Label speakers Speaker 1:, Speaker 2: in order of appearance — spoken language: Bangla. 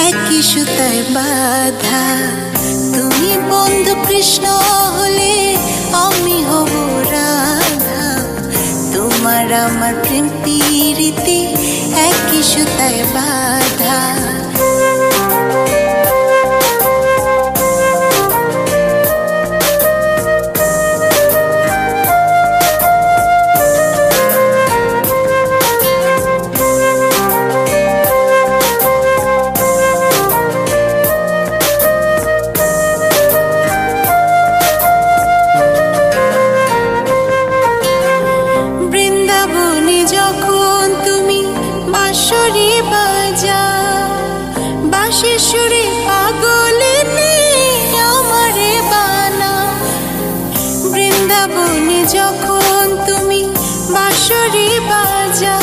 Speaker 1: একই সুতায় বাঁধা। তুমি বন্ধু কৃষ্ণ হলে আমি হব রাধা। তোমার আমার প্রেম প্রীতি একই সুতায় বাঁধা। বাঁশির সুরে পাগলিনী আমারে বানা। বৃন্দাবনে যখন তুমি বাঁশরি বাজা,